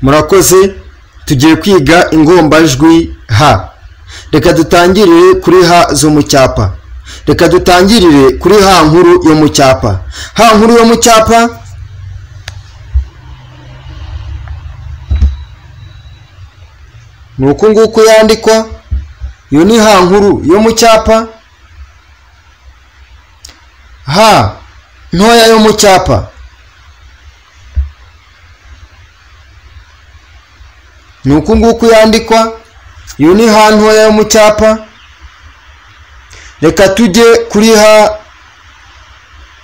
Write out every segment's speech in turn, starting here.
Murakoze, tugiye kwiga ingombajwi ha. Reka dutangirire kuri ha zo mu cyapa. Reka dutangirire kuri ha nkuru yo mu cyapa. Ha nkuru yo mu cyapa nuko nguko yandikwa. Yo ni ha nkuru yo mu cyapa. Ha ntoya yo mu cyapa nuko nguko yandikwa. Yo ni ha ntoya yo mu cyapa. Reka tujye kuri ha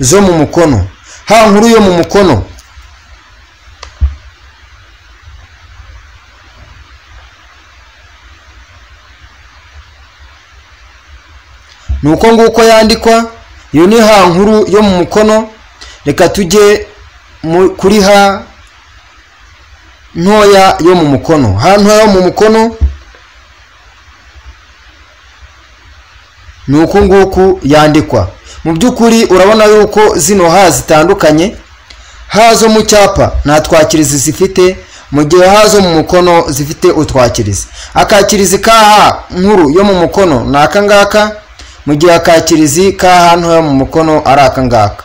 zo mu mukono. Ha nkuru yo mu mukono nuko nguko yandikwa. Yo ni ha nkuru yo mu mukono. Reka tujye kuri ha ntoya yo mu mukono. Ha ntoya yo mu mukono nuko nguko yandikwa. Mu byukuri urabona yuko zino ha zitandukanye. Ha zo mu cyapa nta twakirizi zifite, mu gihe ha zo mu mukono zifite utwakirizi. Akakirizi ka ha nkuru yo mu mukono ni aka ngaka, mu gihe akakirizi ka ha ntoya yo mu mukono ari aka ngaka.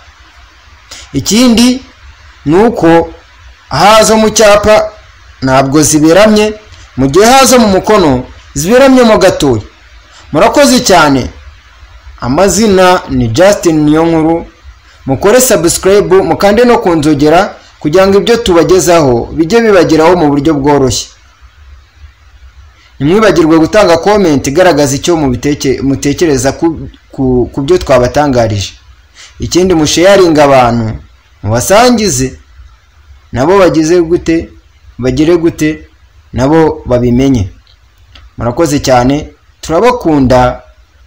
Ikindi nuko ha zo mu cyapa ntabwo ziberamye, mu gihe ha zo mu mukono ziberamye mo gatoya. Murakoze cyane. Amazina ni Justin Niyonkuru. Mukore subscribe mukande no kunzogera kugira ngo ibyo tubagezaho bijye bibageraho mu buryo bworoshye. Nimwibagirwe gutanga comment igaragaza icyo mutekereza ku byo twabatangarije. Ikindi musharinga abantu mubasangize nabo bagize gute, bagire gute, nabo babimenye. Murakoze cyane, turabakunda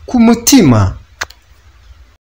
ku mutima.